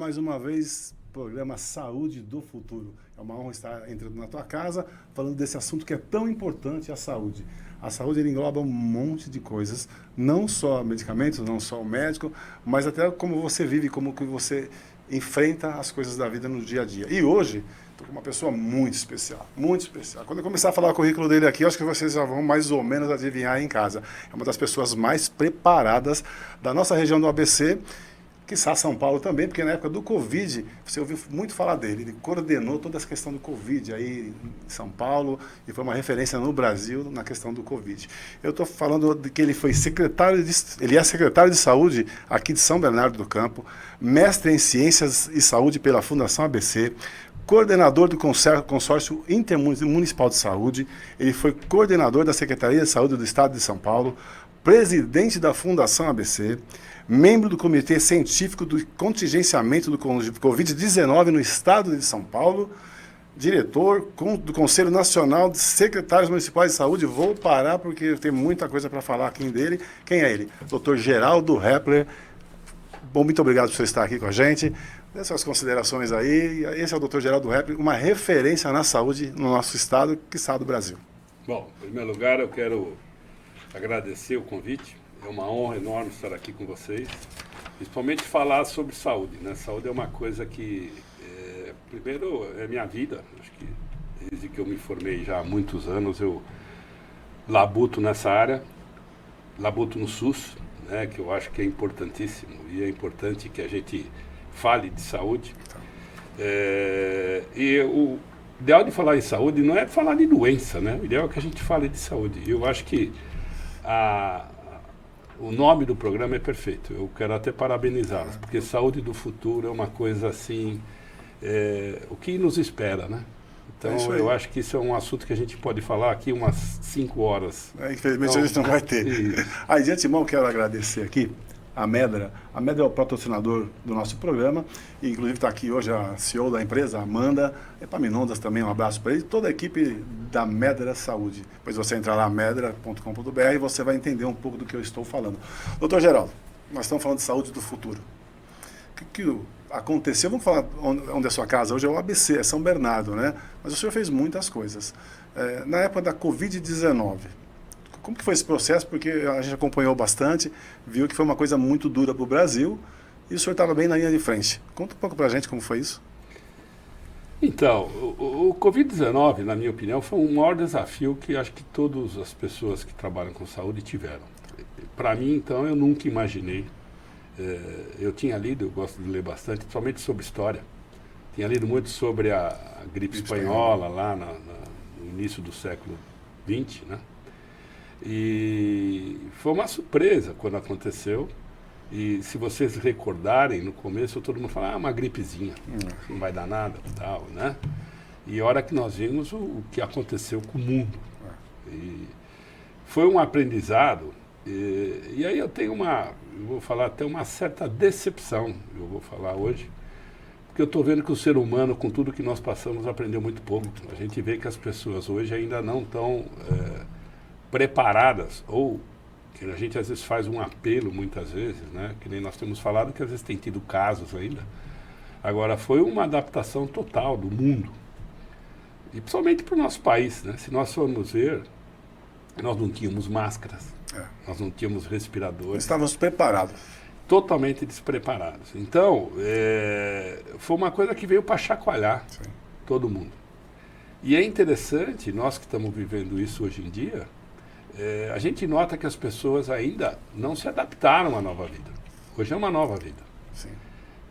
mais uma vez, programa Saúde do Futuro. É uma honra estar entrando na tua casa, falando desse assunto que é tão importante, a saúde. A saúde ele engloba um monte de coisas, não só medicamentos, não só o médico, mas até como você vive, como que você enfrenta as coisas da vida no dia a dia. E hoje, estou com uma pessoa muito especial, muito especial. Quando eu começar a falar o currículo dele aqui, eu acho que vocês já vão mais ou menos adivinhar em casa. É uma das pessoas mais preparadas da nossa região do ABC, quiçá São Paulo também, porque na época do Covid, você ouviu muito falar dele. Ele coordenou toda essa questão do Covid aí em São Paulo e foi uma referência no Brasil na questão do Covid. Eu estou falando de que ele foi ele é secretário de Saúde aqui de São Bernardo do Campo, mestre em Ciências e Saúde pela Fundação ABC, coordenador do Consórcio Intermunicipal de Saúde, ele foi coordenador da Secretaria de Saúde do Estado de São Paulo, presidente da Fundação ABC, membro do Comitê Científico do Contingenciamento do Covid-19 no Estado de São Paulo, diretor do Conselho Nacional de Secretários Municipais de Saúde. Vou parar porque tem muita coisa para falar aqui dele. Quem é ele? Dr. Geraldo Hepler. Bom, muito obrigado por você estar aqui com a gente. Dê suas considerações aí. Esse é o Dr. Geraldo Hepler, uma referência na saúde no nosso estado, quiçá do Brasil. Bom, em primeiro lugar, eu quero agradecer o convite. É uma honra enorme estar aqui com vocês, principalmente falar sobre saúde, né? Saúde é uma coisa que, primeiro, é minha vida. Acho que desde que eu me formei já há muitos anos, eu labuto nessa área, labuto no SUS, né? Que eu acho que é importantíssimo e é importante que a gente fale de saúde. E o ideal de falar em saúde não é falar de doença, né? O ideal é que a gente fale de saúde. E eu acho que o nome do programa é perfeito. Eu quero até parabenizá-los, porque saúde do futuro é uma coisa assim, o que nos espera, né? Então, eu acho que isso é um assunto que a gente pode falar aqui umas 5 horas. Infelizmente, então, a gente não vai ter. Aí, de antemão, quero agradecer aqui a Medra. A Medra é o patrocinador do nosso programa, e inclusive está aqui hoje a CEO da empresa, Amanda Epaminondas também, um abraço para ele, toda a equipe da Medra Saúde. Depois você entra lá, medra.com.br, e você vai entender um pouco do que eu estou falando. Doutor Geraldo, nós estamos falando de saúde do futuro. O que aconteceu? Vamos falar onde é a sua casa. Hoje é o ABC, é São Bernardo, né? Mas o senhor fez muitas coisas. Na época da Covid-19, como que foi esse processo? Porque a gente acompanhou bastante, viu que foi uma coisa muito dura para o Brasil, e o senhor estava bem na linha de frente. Conta um pouco para a gente como foi isso. Então, o Covid-19, na minha opinião, foi um maior desafio que acho que todas as pessoas que trabalham com saúde tiveram. Para mim, então, eu nunca imaginei. Eu tinha lido, eu gosto de ler bastante, principalmente sobre história. Tinha lido muito sobre a gripe espanhola, lá no início do século XX, né? E foi uma surpresa quando aconteceu. E se vocês recordarem, no começo todo mundo falava, uma gripezinha, não vai dar nada, tal, né? E a hora que nós vimos o que aconteceu com o mundo. E foi um aprendizado, e aí eu tenho eu vou falar até uma certa decepção, eu vou falar hoje, porque eu estou vendo que o ser humano, com tudo que nós passamos, aprendeu muito pouco. A gente vê que as pessoas hoje ainda não estão preparadas, ou que a gente às vezes faz um apelo muitas vezes, né? Que nem nós temos falado que às vezes tem tido casos ainda. Agora, foi uma adaptação total do mundo, e principalmente para o nosso país, né? Se nós formos ver, nós não tínhamos máscaras, nós não tínhamos respiradores. Estávamos preparados. Totalmente despreparados. Então, foi uma coisa que veio para chacoalhar todo mundo. E é interessante, nós que estamos vivendo isso hoje em dia, a gente nota que as pessoas ainda não se adaptaram à nova vida. Hoje é uma nova vida. Sim.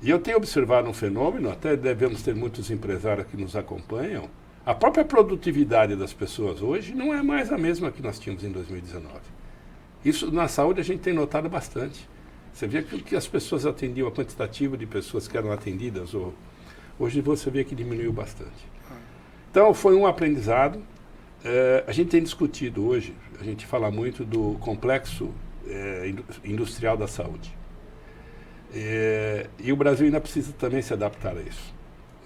E eu tenho observado um fenômeno, até devemos ter muitos empresários que nos acompanham, a própria produtividade das pessoas hoje não é mais a mesma que nós tínhamos em 2019. Isso na saúde a gente tem notado bastante. Você vê que as pessoas atendiam, a quantitativa de pessoas que eram atendidas, hoje você vê que diminuiu bastante. Então foi um aprendizado. A gente tem discutido hoje, a gente fala muito do complexo industrial da saúde. E o Brasil ainda precisa também se adaptar a isso.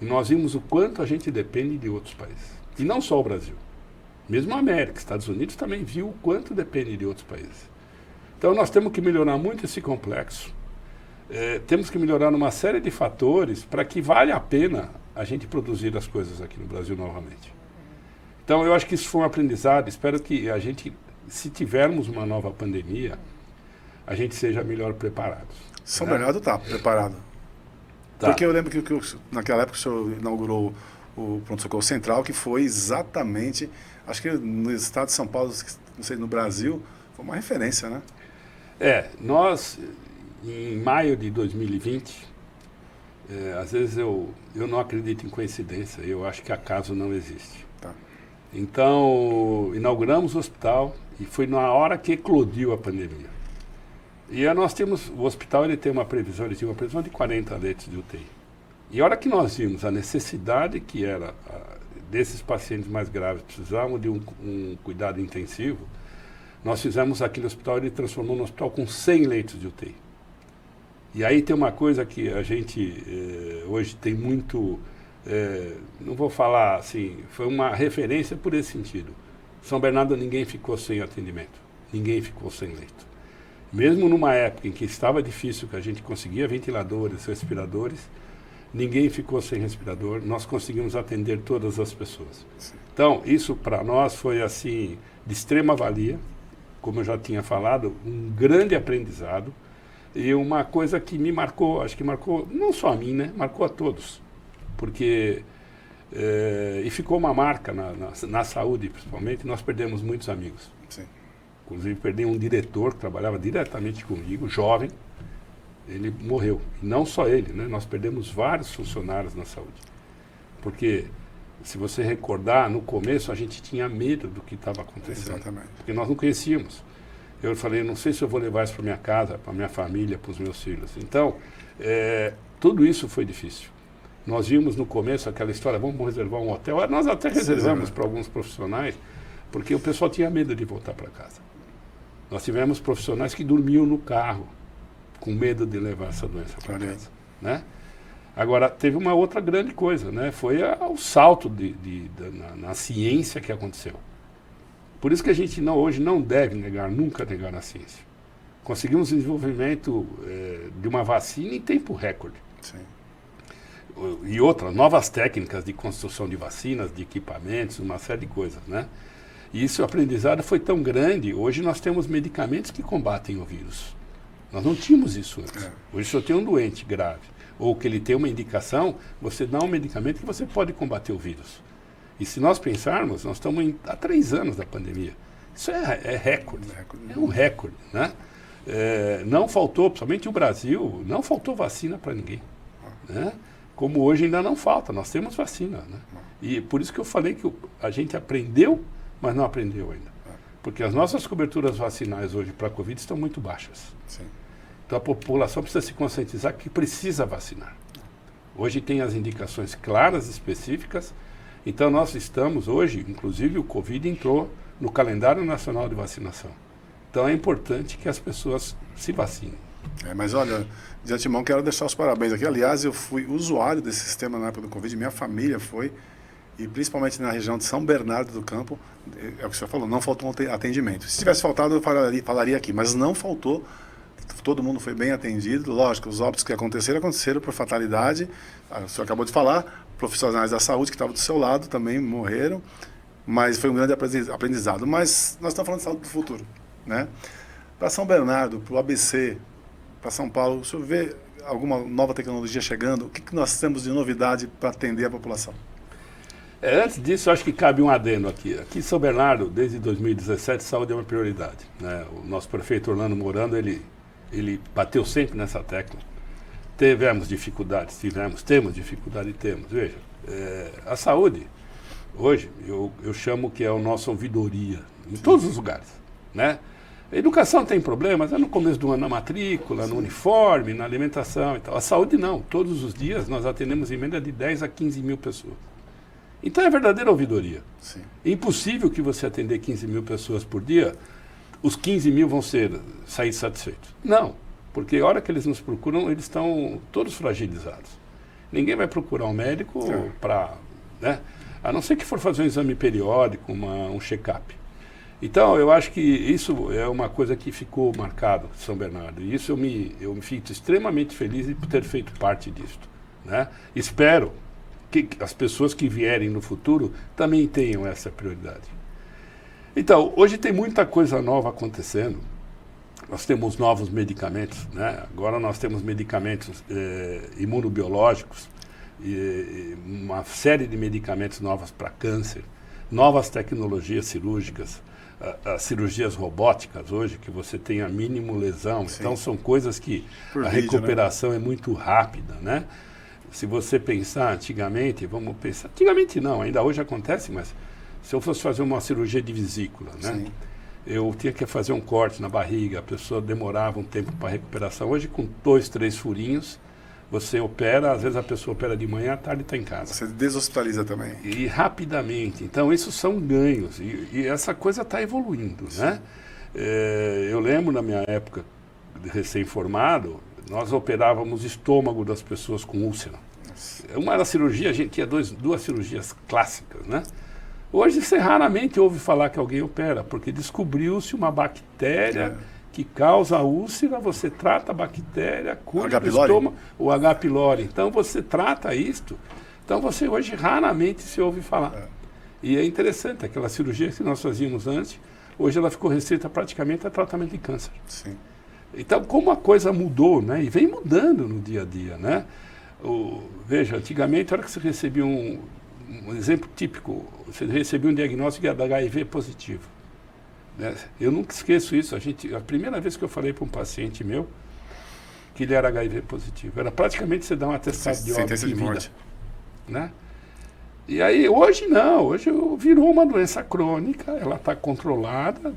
E nós vimos o quanto a gente depende de outros países. E não só o Brasil. Mesmo a América, Estados Unidos também viu o quanto depende de outros países. Então nós temos que melhorar muito esse complexo. temos que melhorar numa série de fatores para que valha a pena a gente produzir as coisas aqui no Brasil novamente. Então, eu acho que isso foi um aprendizado. Espero que a gente, se tivermos uma nova pandemia, a gente seja melhor preparados. São Bernardo está preparado. Tá. Porque eu lembro que naquela época o senhor inaugurou o Pronto-Socorro Central, que foi exatamente, acho que no estado de São Paulo, não sei, no Brasil, foi uma referência, né? Nós, em maio de 2020, às vezes eu não acredito em coincidência, eu acho que acaso não existe. Tá. Então, inauguramos o hospital e foi na hora que eclodiu a pandemia. E nós temos, o hospital ele tinha uma previsão de 40 leitos de UTI. E a hora que nós vimos a necessidade que era desses pacientes mais graves, precisavam de um cuidado intensivo, nós fizemos aquele hospital, ele transformou num hospital com 100 leitos de UTI. E aí tem uma coisa que a gente hoje tem muito, não vou falar assim, foi uma referência por esse sentido. São Bernardo ninguém ficou sem atendimento, ninguém ficou sem leito. Mesmo numa época em que estava difícil, que a gente conseguia ventiladores, respiradores, ninguém ficou sem respirador, nós conseguimos atender todas as pessoas. Então, isso para nós foi assim, de extrema valia, como eu já tinha falado, um grande aprendizado e uma coisa que me marcou, acho que marcou não só a mim, né, marcou a todos, porque, e ficou uma marca na saúde principalmente, nós perdemos muitos amigos. Sim. Inclusive, perdi um diretor que trabalhava diretamente comigo, jovem, ele morreu. E não só ele, né? Nós perdemos vários funcionários na saúde. Porque, se você recordar, no começo a gente tinha medo do que estava acontecendo. Exatamente. Porque nós não conhecíamos. Eu falei, não sei se eu vou levar isso para minha casa, para minha família, para os meus filhos. Então, tudo isso foi difícil. Nós vimos no começo aquela história, vamos reservar um hotel. Nós até reservamos para alguns profissionais, porque o pessoal tinha medo de voltar para casa. Nós tivemos profissionais que dormiam no carro, com medo de levar essa doença para casa, né? Agora, teve uma outra grande coisa, né? Foi o salto na ciência que aconteceu. Por isso que a gente hoje não deve nunca negar a ciência. Conseguimos o desenvolvimento de uma vacina em tempo recorde. Sim. E outras, novas técnicas de construção de vacinas, de equipamentos, uma série de coisas, né? E isso, o aprendizado foi tão grande, hoje nós temos medicamentos que combatem o vírus. Nós não tínhamos isso antes. Hoje, se eu tenho um doente grave, ou que ele tem uma indicação, você dá um medicamento que você pode combater o vírus. E se nós pensarmos, nós estamos há 3 anos da pandemia. Isso é recorde. É um recorde, né? Não faltou, principalmente o Brasil, não faltou vacina para ninguém. Né? Como hoje ainda não falta, nós temos vacina. Né? E por isso que eu falei que a gente aprendeu, mas não aprendeu ainda. Porque as nossas coberturas vacinais hoje para a Covid estão muito baixas. Sim. Então a população precisa se conscientizar que precisa vacinar. Hoje tem as indicações claras, específicas. Então nós estamos hoje, inclusive o Covid entrou no calendário nacional de vacinação. Então é importante que as pessoas se vacinem. Mas olha, de antemão quero deixar os parabéns aqui. Aliás, eu fui usuário desse sistema na época do Covid, minha família foi, e principalmente na região de São Bernardo do Campo, é o que o senhor falou, não faltou atendimento. Se tivesse faltado, eu falaria aqui, mas não faltou. Todo mundo foi bem atendido. Lógico, os óbitos que aconteceram por fatalidade. O senhor acabou de falar, profissionais da saúde que estavam do seu lado também morreram, mas foi um grande aprendizado. Mas nós estamos falando de saúde do futuro, né? Para São Bernardo, para o ABC, para São Paulo, o senhor vê alguma nova tecnologia chegando? O que nós temos de novidade para atender a população? Antes disso, acho que cabe um adendo aqui. Aqui em São Bernardo, desde 2017, saúde é uma prioridade, né? O nosso prefeito Orlando Morando, ele bateu sempre nessa tecla. Temos dificuldades, temos dificuldade, Veja, a saúde, hoje, eu chamo que é a nossa ouvidoria, em todos os lugares, né? A educação tem problemas, no começo do ano na matrícula, no uniforme, na alimentação e tal. A saúde não, todos os dias nós atendemos em média de 10 a 15 mil pessoas. Então é verdadeira ouvidoria. Sim. É impossível que você atender 15 mil pessoas por dia, os 15 mil vão sair satisfeitos. Não, porque a hora que eles nos procuram, eles estão todos fragilizados. Ninguém vai procurar um médico para, né? A não ser que for fazer um exame periódico, um check-up. Então, eu acho que isso é uma coisa que ficou marcado, São Bernardo. E isso eu me fico extremamente feliz por ter feito parte disso, né? Espero que as pessoas que vierem no futuro também tenham essa prioridade. Então, hoje tem muita coisa nova acontecendo. Nós temos novos medicamentos, né? Agora nós temos medicamentos imunobiológicos, uma série de medicamentos novos para câncer, novas tecnologias cirúrgicas, as cirurgias robóticas hoje, que você tem a mínimo lesão. Sim. Então são coisas que a recuperação, né, é muito rápida, né? Se você pensar antigamente, vamos pensar, antigamente não, ainda hoje acontece, mas se eu fosse fazer uma cirurgia de vesícula, né? Sim. Eu tinha que fazer um corte na barriga, a pessoa demorava um tempo para recuperação. Hoje, com 2, 3 furinhos, você opera, às vezes a pessoa opera de manhã, à tarde está em casa. Você deshospitaliza também. E rapidamente. Então, isso são ganhos. E essa coisa está evoluindo, né? Eu lembro, na minha época de recém-formado, nós operávamos estômago das pessoas com úlcera. Uma era cirurgia, a gente tinha duas cirurgias clássicas, né? Hoje você raramente ouve falar que alguém opera, porque descobriu-se uma bactéria que causa a úlcera, você trata a bactéria, cura do estômago, o H. pylori. Então você trata isto. Então você hoje raramente se ouve falar. E é interessante, aquela cirurgia que nós fazíamos antes, hoje ela ficou restrita praticamente a tratamento de câncer. Sim. Então, como a coisa mudou, né? E vem mudando no dia a dia, né? Veja, antigamente, a hora que você recebia um exemplo típico, você recebia um diagnóstico de HIV positivo, né? Eu nunca esqueço isso. A primeira vez que eu falei para um paciente meu que ele era HIV positivo, era praticamente você dar um atestado de óbito de vida, né? E aí, hoje não, hoje virou uma doença crônica, ela está controlada,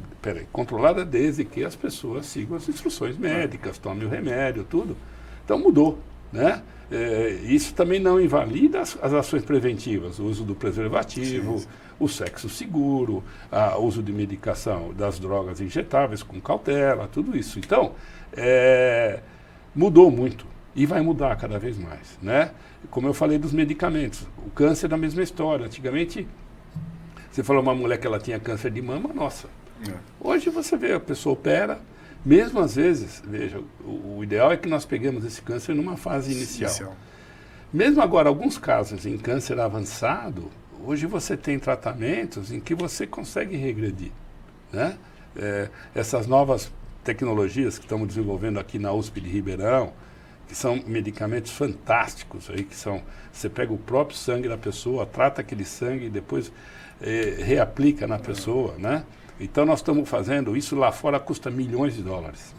controlada desde que as pessoas sigam as instruções médicas, tomem o remédio, tudo. Então mudou, né? Isso também não invalida as ações preventivas, o uso do preservativo, sim, o sexo seguro, o uso de medicação das drogas injetáveis com cautela, tudo isso. Então, mudou muito e vai mudar cada vez mais, né? Como eu falei dos medicamentos, o câncer é a mesma história. Antigamente, você falou uma mulher que ela tinha câncer de mama, nossa. Hoje você vê, a pessoa opera, mesmo às vezes, veja, o ideal é que nós peguemos esse câncer numa fase inicial. Mesmo agora, alguns casos em câncer avançado, hoje você tem tratamentos em que você consegue regredir, né? Essas novas tecnologias que estamos desenvolvendo aqui na USP de Ribeirão, que são medicamentos fantásticos, aí, que são, você pega o próprio sangue da pessoa, trata aquele sangue e depois reaplica na pessoa, né? Então nós estamos fazendo isso, lá fora custa milhões de dólares.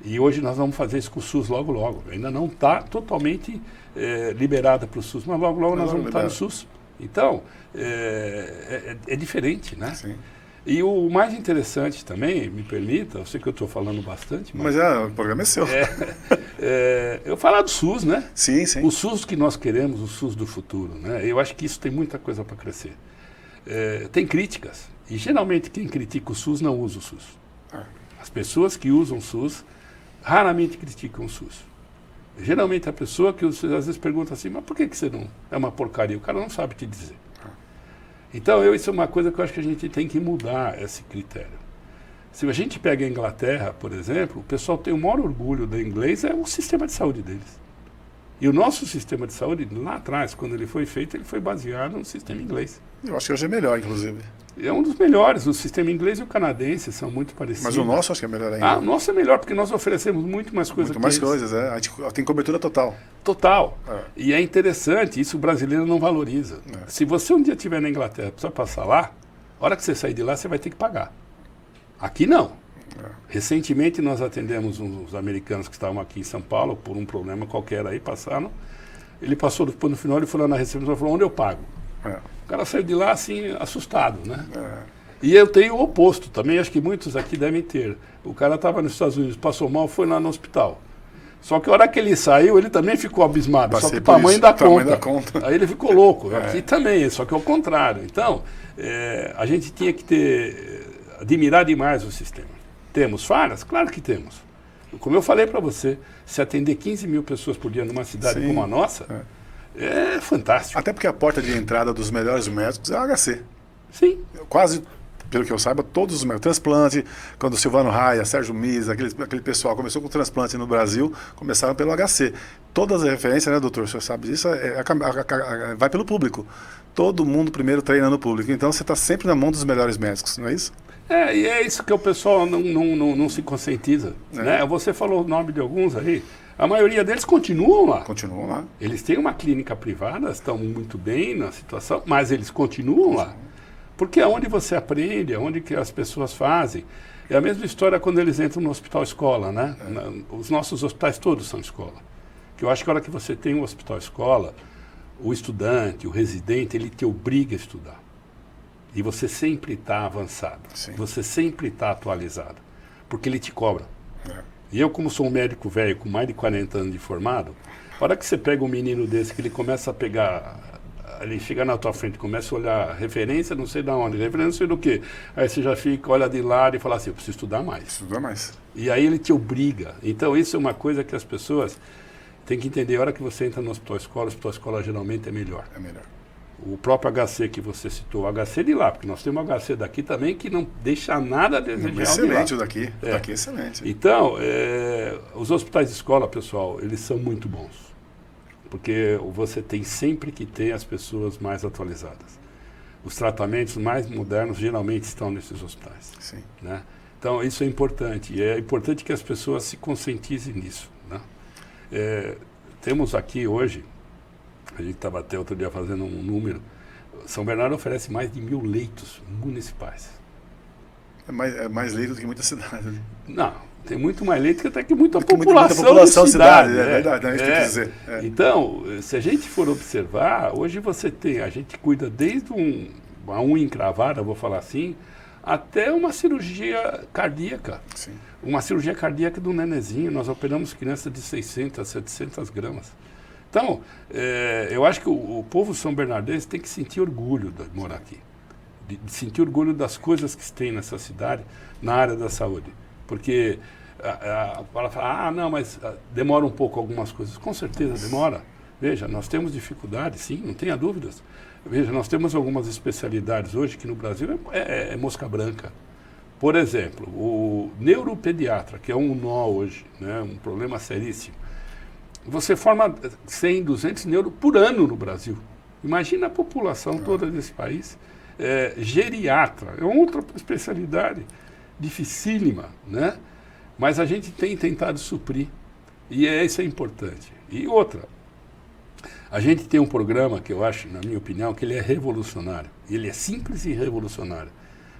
E hoje nós vamos fazer isso com o SUS logo logo. Ainda não está totalmente liberada para o SUS, mas logo logo nós vamos estar no SUS. Então, é diferente, né? Sim. E o mais interessante também, me permita, eu sei que eu estou falando bastante, mas o programa é seu. Eu falar do SUS, né? Sim, sim. O SUS que nós queremos, o SUS do futuro, né? Eu acho que isso tem muita coisa para crescer. Tem críticas, e geralmente quem critica o SUS não usa o SUS. As pessoas que usam o SUS raramente criticam o SUS. Geralmente a pessoa que às vezes pergunta assim, mas por que você não... É uma porcaria, o cara não sabe te dizer. Então, isso é uma coisa que eu acho que a gente tem que mudar esse critério. Se a gente pega a Inglaterra, por exemplo, o pessoal tem o maior orgulho do inglês, é o sistema de saúde deles. E o nosso sistema de saúde, lá atrás, quando ele foi feito, ele foi baseado no sistema inglês. Eu acho que hoje é melhor, inclusive. É um dos melhores. O sistema inglês e o canadense são muito parecidos. Mas o nosso acho que é melhor ainda. O nosso é melhor, porque nós oferecemos muito mais coisas que eles. Muito mais coisas, A gente tem cobertura total. Total. E é interessante, isso o brasileiro não valoriza. Se você um dia estiver na Inglaterra, precisa passar lá, a hora que você sair de lá, você vai ter que pagar. Aqui não. Recentemente nós atendemos uns americanos que estavam aqui em São Paulo, por um problema qualquer aí, passaram. Ele passou no final, ele foi lá na recepção e falou, onde eu pago? O cara saiu de lá assim, assustado, né? E eu tenho o oposto também, acho que muitos aqui devem ter. O cara estava nos Estados Unidos, passou mal, foi lá no hospital. Só que a hora que ele saiu, ele também ficou abismado. Passei só que o tamanho da conta. Aí ele ficou louco. Aqui também, só que é o contrário. Então, a gente tinha que admirar demais o sistema. Temos falhas? Claro que temos. Como eu falei para você, se atender 15 mil pessoas por dia numa cidade como a nossa, é fantástico. Até porque a porta de entrada dos melhores médicos é o HC. Sim. Quase pelo que eu saiba, todos os médicos, transplante, quando o Silvano Raia, Sérgio Miz, aquele pessoal começou com transplante no Brasil, começaram pelo HC. Todas as referências, né, doutor, o senhor sabe disso, vai pelo público. Todo mundo primeiro treina no público. Então você está sempre na mão dos melhores médicos, não é isso? E é isso que o pessoal não se conscientiza. Né? Você falou o nome de alguns aí. A maioria deles continuam lá. Continuam lá. Eles têm uma clínica privada, estão muito bem na situação, mas eles continuam lá. Porque é onde você aprende, é onde que as pessoas fazem. É a mesma história quando eles entram no hospital escola, né? Os nossos hospitais todos são escola. Que eu acho que a hora que você tem um hospital escola, o estudante, o residente, ele te obriga a estudar. E você sempre está avançado. Sim. Você sempre está atualizado. Porque ele te cobra. E eu, como sou um médico velho com mais de 40 anos de formado, a hora que você pega um menino desse, que ele começa a pegar, ele chega na tua frente, começa a olhar referência, não sei de onde, referência não sei do que. Aí você já fica, olha de lado e fala assim, eu preciso estudar mais. Estudar mais. E aí ele te obriga. Então isso é uma coisa que as pessoas têm que entender. A hora que você entra no hospital escola geralmente é melhor. É melhor. O próprio HC que você citou, o HC de lá, porque nós temos um HC daqui também que não deixa nada a desejar. Excelente o daqui. O daqui é excelente. Então, os hospitais de escola, pessoal, eles são muito bons. Porque você tem sempre que ter as pessoas mais atualizadas. Os tratamentos mais modernos geralmente estão nesses hospitais. Sim. Né? Então, isso é importante. E é importante que as pessoas se conscientizem nisso. Né? Temos aqui hoje, a gente estava até outro dia fazendo um número, São Bernardo oferece mais de 1000 leitos municipais. É mais leito do que muita cidade. Né? Não, tem muito mais leito que até que muita população de cidade. É verdade, é isso que eu quis dizer. Então, se a gente for observar, hoje a gente cuida desde uma unha encravada, vou falar assim, até uma cirurgia cardíaca. Sim. Uma cirurgia cardíaca do nenezinho. Nós operamos crianças de 600, 700 gramas. Então, eu acho que o povo são bernardense tem que sentir orgulho de morar aqui. De sentir orgulho das coisas que tem nessa cidade, na área da saúde. Porque ela fala, não, mas demora um pouco algumas coisas. Com certeza demora. Veja, nós temos dificuldades, sim, não tenha dúvidas. Veja, nós temos algumas especialidades hoje que no Brasil é mosca branca. Por exemplo, o neuropediatra, que é um nó hoje, né, um problema seríssimo. Você forma 100, 200 neuro por ano no Brasil. Imagina a população toda desse país. Geriatra, é outra especialidade dificílima, né? Mas a gente tem tentado suprir. E isso é importante. E outra, a gente tem um programa que eu acho, na minha opinião, que ele é revolucionário. Ele é simples e revolucionário.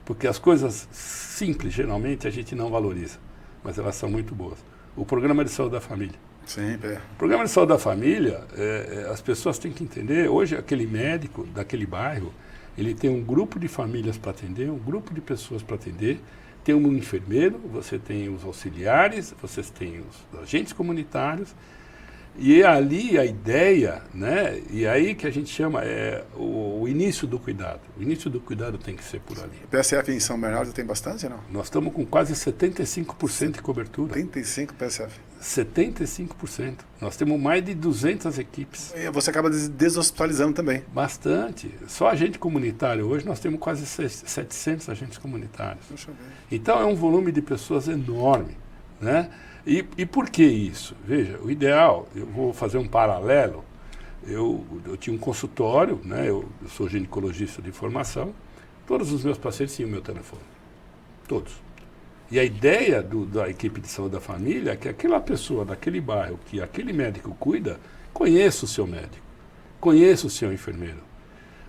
Porque as coisas simples, geralmente, a gente não valoriza. Mas elas são muito boas. O Programa de Saúde da Família. Sempre é. O Programa de Saúde da Família, as pessoas têm que entender, hoje aquele médico daquele bairro, ele tem um grupo de famílias para atender, um grupo de pessoas para atender, tem um enfermeiro, você tem os auxiliares, vocês têm os agentes comunitários, e é ali a ideia, né, e aí que a gente chama o início do cuidado. O início do cuidado tem que ser por ali. O PSF em São Bernardo tem bastante, não? Nós estamos com quase 75% de cobertura. 75 PSF? 75%. Nós temos mais de 200 equipes. E você acaba deshospitalizando também. Bastante. Só agente comunitário. Hoje nós temos quase 700 agentes comunitários. Deixa eu ver. Então é um volume de pessoas enorme, né? E por que isso? Veja, o ideal, eu vou fazer um paralelo. Eu tinha um consultório, né? Eu sou ginecologista de formação. Todos os meus pacientes tinham meu telefone. Todos. E a ideia da equipe de saúde da família é que aquela pessoa daquele bairro, que aquele médico cuida, conheça o seu médico, conheça o seu enfermeiro.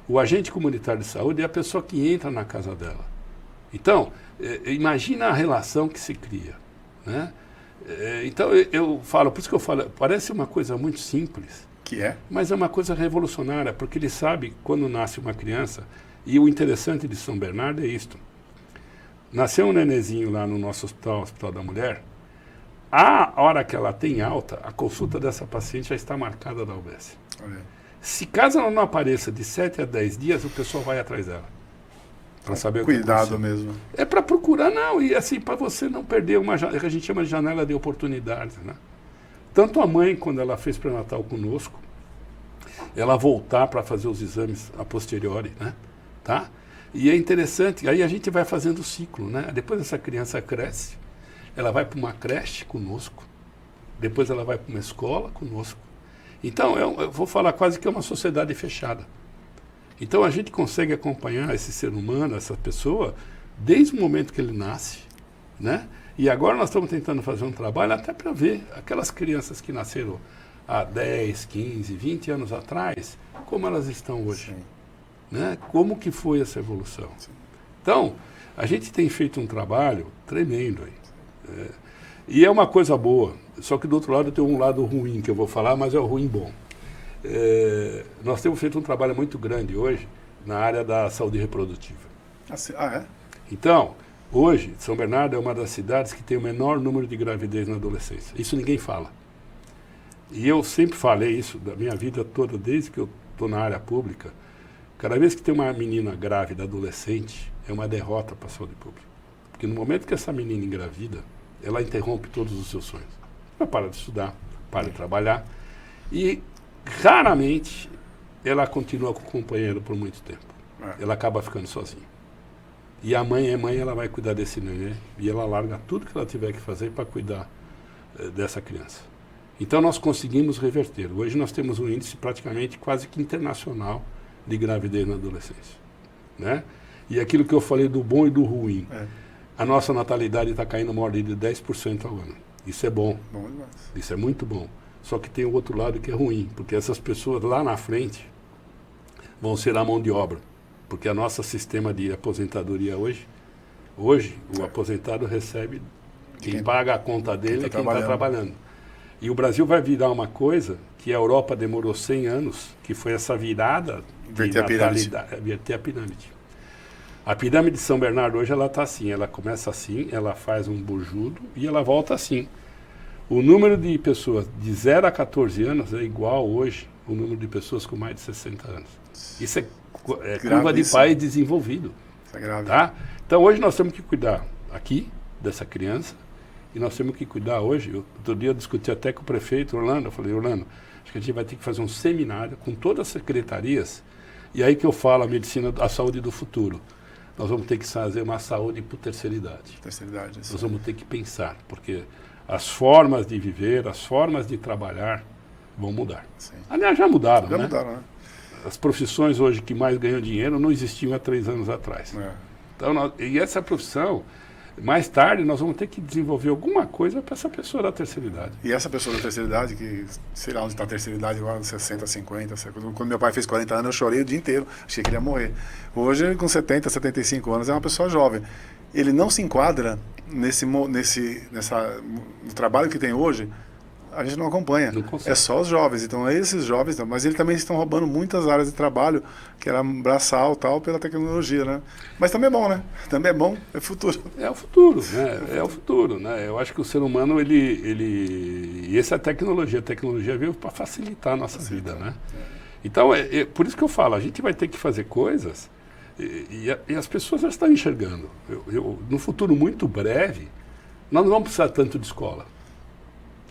O agente comunitário de saúde é a pessoa que entra na casa dela. Então, imagina a relação que se cria, né? Então, eu falo, por isso que eu falo, parece uma coisa muito simples. Que é? Mas é uma coisa revolucionária, porque ele sabe quando nasce uma criança, e o interessante de São Bernardo é isto. Nasceu um nenezinho lá no nosso hospital, Hospital da Mulher, a hora que ela tem alta, a consulta dessa paciente já está marcada da UBS. Se caso ela não apareça de 7 a 10 dias, o pessoal vai atrás dela. Para saber Cuidado o que mesmo. É para procurar, não, e assim, para você não perder uma, que a gente chama de janela de oportunidades, né? Tanto a mãe, quando ela fez pré-natal conosco, ela voltar para fazer os exames a posteriori, né? Tá? E é interessante, aí a gente vai fazendo o ciclo, né? Depois essa criança cresce, ela vai para uma creche conosco, depois ela vai para uma escola conosco. Então, eu vou falar quase que é uma sociedade fechada. Então, a gente consegue acompanhar esse ser humano, essa pessoa, desde o momento que ele nasce, né? E agora nós estamos tentando fazer um trabalho até para ver aquelas crianças que nasceram há 10, 15, 20 anos atrás, como elas estão hoje. Sim. Né? Como que foi essa evolução? Sim. Então, a gente tem feito um trabalho tremendo aí. E é uma coisa boa, só que do outro lado tem um lado ruim que eu vou falar, mas é o ruim bom. Nós temos feito um trabalho muito grande hoje na área da saúde reprodutiva. É? Então, hoje, São Bernardo é uma das cidades que tem o menor número de gravidez na adolescência. Isso ninguém fala. E eu sempre falei isso da minha vida toda, desde que eu estou na área pública. Cada vez que tem uma menina grávida, adolescente, é uma derrota para a saúde pública. Porque no momento que essa menina engravida, ela interrompe todos os seus sonhos. Ela para de estudar, para de trabalhar. E raramente ela continua com o companheiro por muito tempo. Ela acaba ficando sozinha. E a mãe é mãe, ela vai cuidar desse neném e ela larga tudo que ela tiver que fazer para cuidar dessa criança. Então nós conseguimos reverter. Hoje nós temos um índice praticamente quase que internacional de gravidez na adolescência. Né? E aquilo que eu falei do bom e do ruim. A nossa natalidade está caindo uma ordem de 10% ao ano. Isso é bom. Bom demais. Isso é muito bom. Só que tem o outro lado que é ruim, porque essas pessoas lá na frente vão ser a mão de obra. Porque a nosso sistema de aposentadoria hoje o aposentado recebe quem paga a conta dele é quem está trabalhando. E o Brasil vai virar uma coisa que a Europa demorou 100 anos, que foi essa virada de natalidade, inverter a pirâmide. A pirâmide de São Bernardo hoje ela está assim, ela começa assim, ela faz um bujudo e ela volta assim. O número de pessoas de 0 a 14 anos é igual hoje ao número de pessoas com mais de 60 anos. Isso é curva de país desenvolvido. Isso é grave. Tá? Então hoje nós temos que cuidar aqui dessa criança e nós temos que cuidar hoje. Outro dia eu discuti até com o prefeito Orlando, eu falei, Orlando, acho que a gente vai ter que fazer um seminário com todas as secretarias e aí que eu falo a medicina, a saúde do futuro. Nós vamos ter que fazer uma saúde para a terceira idade. Nós vamos ter que pensar, porque as formas de viver, as formas de trabalhar vão mudar. Sim. Aliás, já mudaram, né? Mudaram, né? As profissões hoje que mais ganham dinheiro não existiam há 3 anos atrás. Então, e essa profissão, mais tarde, nós vamos ter que desenvolver alguma coisa para essa pessoa da terceira idade. E essa pessoa da terceira idade, que sei lá onde está a terceira idade, agora 60, 50, quando meu pai fez 40 anos, eu chorei o dia inteiro, achei que ele ia morrer. Hoje, com 70, 75 anos, é uma pessoa jovem. Ele não se enquadra no trabalho que tem hoje, a gente não acompanha. É só os jovens. Então, esses jovens, mas eles também estão roubando muitas áreas de trabalho, que era braçal tal, pela tecnologia, né? Mas também é bom, né? Também é bom, é futuro. É o futuro, né? É o futuro, né? Eu acho que o ser humano, e essa é a tecnologia veio para facilitar a nossa vida, né? Então, por isso que eu falo, a gente vai ter que fazer coisas e as pessoas já estão enxergando. No futuro muito breve, nós não vamos precisar tanto de escola.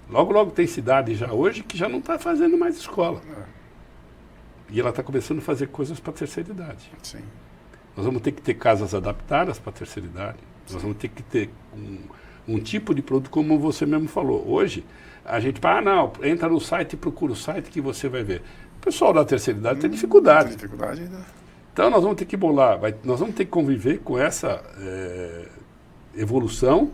Logo tem cidade já hoje que já não está fazendo mais escola. E ela está começando a fazer coisas para a terceira idade. Sim. Nós vamos ter que ter casas adaptadas para a terceira idade. Nós vamos ter que ter um tipo de produto, como você mesmo falou. Hoje, a gente fala, entra no site e procura o site que você vai ver. O pessoal da terceira idade tem dificuldade. Tem dificuldade ainda. Então, nós vamos ter que bolar, nós vamos ter que conviver com essa evolução.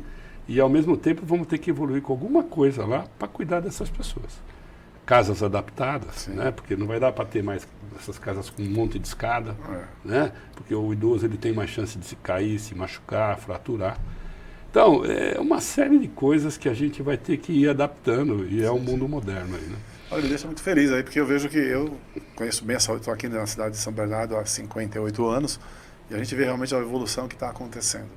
E, ao mesmo tempo, vamos ter que evoluir com alguma coisa lá para cuidar dessas pessoas. Casas adaptadas, né? Porque não vai dar para ter mais essas casas com um monte de escada, né? Porque o idoso ele tem mais chance de se cair, se machucar, fraturar. Então, é uma série de coisas que a gente vai ter que ir adaptando e é um mundo moderno aí, né? Olha, me deixa muito feliz aí, porque eu vejo que eu conheço bem a saúde, estou aqui na cidade de São Bernardo há 58 anos e a gente vê realmente a evolução que está acontecendo.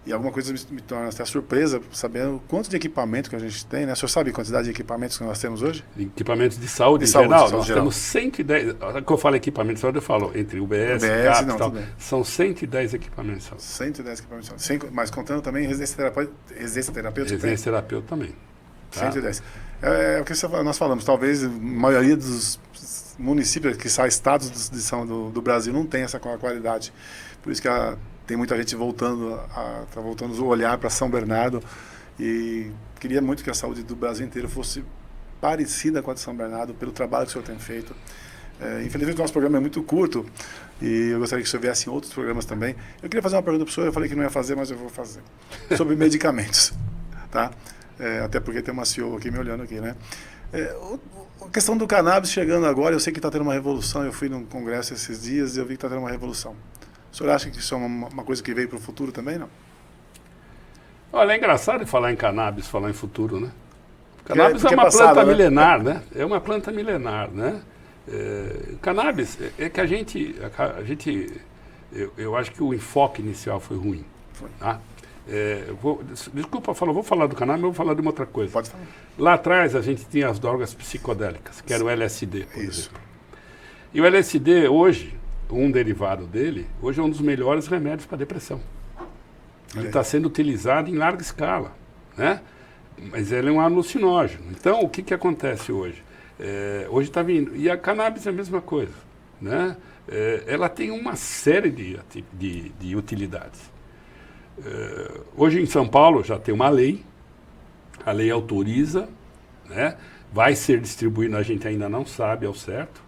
E alguma coisa me torna até surpresa, sabendo o quanto de equipamento que a gente tem, né? O senhor sabe a quantidade de equipamentos que nós temos hoje? Equipamentos de saúde em geral? Nós temos 110, quando eu falo equipamento de saúde, eu falo entre UBS, CAPS e tal. São 110 equipamentos de saúde. 110 equipamentos de saúde. Mas contando também residência terapêutica? Residência terapêutica também. Tá? 110. É o que nós falamos, talvez a maioria dos municípios, que são estados do Brasil, não tem essa qualidade. Por isso que tem muita gente voltando a olhar para São Bernardo, e queria muito que a saúde do Brasil inteiro fosse parecida com a de São Bernardo, pelo trabalho que o senhor tem feito. Infelizmente o nosso programa é muito curto e eu gostaria que o senhor viesse em outros programas também. Eu queria fazer uma pergunta para o senhor, eu falei que não ia fazer, mas eu vou fazer. Sobre medicamentos, tá? Até porque tem uma CEO aqui me olhando aqui, né? A questão do cannabis chegando agora, eu sei que está tendo uma revolução, eu fui num congresso esses dias e eu vi que está tendo uma revolução. O senhor acha que isso é uma coisa que veio para o futuro também, não? Olha, é engraçado falar em cannabis, falar em futuro, né? Cannabis é uma passado, planta né? milenar, né? É uma planta milenar, né? Cannabis é que a gente eu acho que o enfoque inicial foi ruim. Foi. Tá? Desculpa, vou falar do cannabis, mas vou falar de uma outra coisa. Pode falar. Lá atrás a gente tinha as drogas psicodélicas, que era o LSD, por Isso. exemplo. E o LSD hoje, um derivado dele, hoje é um dos melhores remédios para depressão. Ele está sendo utilizado em larga escala, né? Mas ele é um alucinógeno. Então, o que acontece hoje? Hoje está vindo. E a cannabis é a mesma coisa, né? Ela tem uma série de utilidades. Hoje em São Paulo já tem uma lei, a lei autoriza, né? Vai ser distribuído, a gente ainda não sabe ao certo,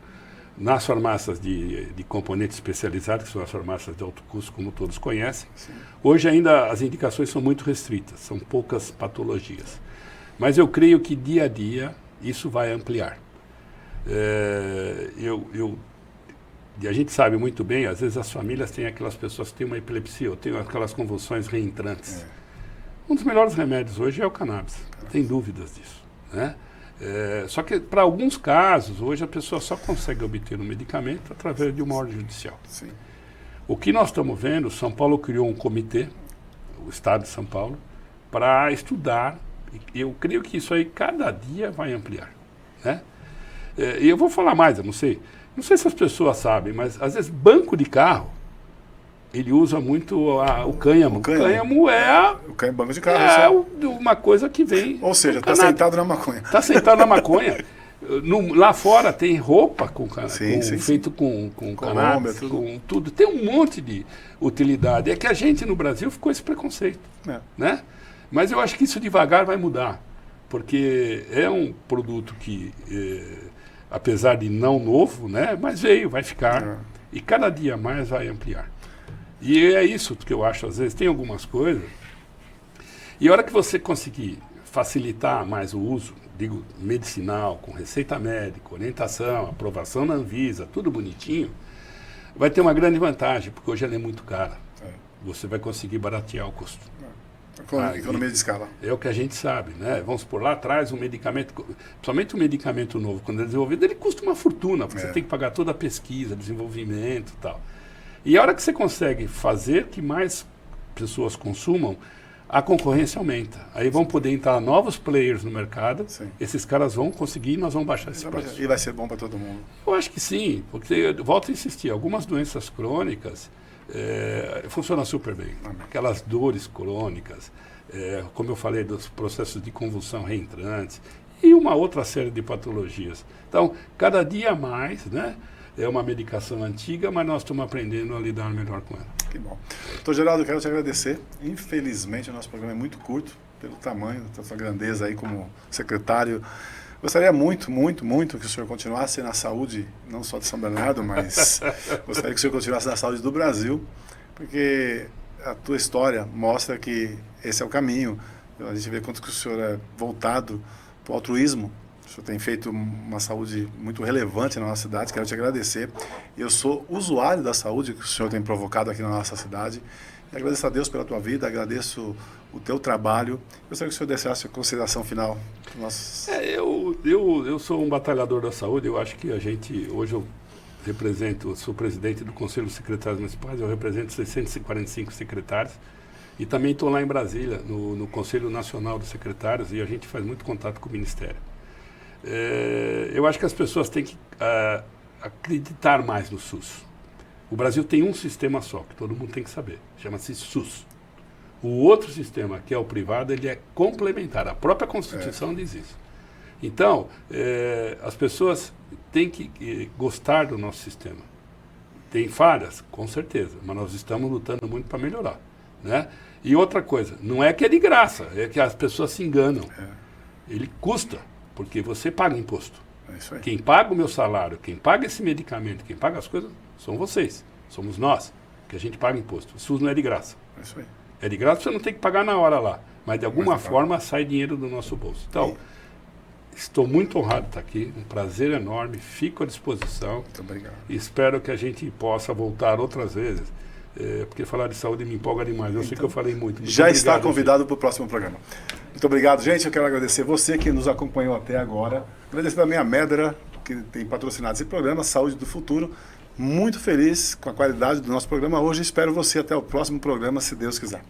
nas farmácias de componentes especializados, que são as farmácias de alto custo, como todos conhecem. Sim. Hoje ainda as indicações são muito restritas, são poucas patologias. Mas eu creio que dia a dia isso vai ampliar. A gente sabe muito bem, às vezes as famílias têm aquelas pessoas que têm uma epilepsia ou têm aquelas convulsões reentrantes. Um dos melhores remédios hoje é o cannabis, não tem dúvidas disso, né? Só que para alguns casos, hoje a pessoa só consegue obter um medicamento através de uma ordem judicial. Sim. O que nós estamos vendo, São Paulo criou um comitê, o Estado de São Paulo, para estudar, e eu creio que isso aí cada dia vai ampliar, né? E eu vou falar mais, eu não sei se as pessoas sabem, mas às vezes banco de carro, ele usa muito o cânhamo. O cânhamo é banco de carro, uma coisa que vem. Ou seja, está sentado na maconha. Está sentado na maconha. Lá fora tem roupa feito com cannabis, com tudo. Tem um monte de utilidade. É que a gente no Brasil ficou esse preconceito, né? Mas eu acho que isso devagar vai mudar, porque é um produto que, apesar de não novo, né? Mas vai ficar e cada dia mais vai ampliar. E é isso que eu acho, às vezes, tem algumas coisas. E a hora que você conseguir facilitar mais o uso, digo, medicinal, com receita médica, orientação, aprovação na Anvisa, tudo bonitinho, vai ter uma grande vantagem, porque hoje ela é muito cara. Você vai conseguir baratear o custo. Economia de escala. É o que a gente sabe, né? Vamos por lá atrás, um medicamento, principalmente um medicamento novo, quando é desenvolvido, ele custa uma fortuna, porque você tem que pagar toda a pesquisa, desenvolvimento e tal. E a hora que você consegue fazer que mais pessoas consumam, a concorrência aumenta. Aí vão poder entrar novos players no mercado, esses caras vão conseguir e nós vamos baixar esse preço. E vai ser bom para todo mundo? Eu acho que sim, porque, eu volto a insistir, algumas doenças crônicas funcionam super bem. Aquelas dores crônicas, como eu falei, dos processos de convulsão reentrantes e uma outra série de patologias. Então, cada dia mais, né? É uma medicação antiga, mas nós estamos aprendendo a lidar melhor com ela. Que bom. Doutor Geraldo, eu quero te agradecer. Infelizmente, o nosso programa é muito curto, pelo tamanho, da sua grandeza aí como secretário. Gostaria muito, muito, muito que o senhor continuasse na saúde, não só de São Bernardo, mas gostaria que o senhor continuasse na saúde do Brasil, porque a tua história mostra que esse é o caminho. A gente vê quanto que o senhor é voltado para o altruísmo. O senhor tem feito uma saúde muito relevante na nossa cidade, quero te agradecer. Eu sou usuário da saúde que o senhor tem provocado aqui na nossa cidade. E agradeço a Deus pela tua vida, agradeço o teu trabalho. Gostaria que o senhor desse a consideração final. Eu sou um batalhador da saúde, eu acho que hoje eu sou presidente do Conselho de Secretários Municipais, eu represento 645 secretários. E também estou lá em Brasília, no Conselho Nacional dos Secretários, e a gente faz muito contato com o Ministério. Eu acho que as pessoas têm que acreditar mais no SUS. O Brasil tem um sistema só, que todo mundo tem que saber, chama-se SUS. O outro sistema, que é o privado, ele é complementar. A própria Constituição diz isso. Então, as pessoas têm que gostar do nosso sistema. Tem falhas? Com certeza, mas nós estamos lutando muito para melhorar, né? E outra coisa, não é que é de graça, é que as pessoas se enganam. Ele custa, porque você paga imposto. É isso aí. Quem paga o meu salário, quem paga esse medicamento, quem paga as coisas, são vocês. Somos nós, que a gente paga imposto. O SUS não é de graça. É isso aí. É de graça, você não tem que pagar na hora lá. Mas de alguma forma sai dinheiro do nosso bolso. Então, estou muito honrado de estar aqui. Um prazer enorme. Fico à disposição. Muito obrigado. E espero que a gente possa voltar outras vezes. Porque falar de saúde me empolga demais. Eu sei que eu falei muito. Muito Já obrigado, está convidado para o próximo programa. Muito obrigado, gente. Eu quero agradecer você que nos acompanhou até agora. Agradecer também a Medra, que tem patrocinado esse programa, Saúde do Futuro. Muito feliz com a qualidade do nosso programa hoje. Espero você até o próximo programa, se Deus quiser.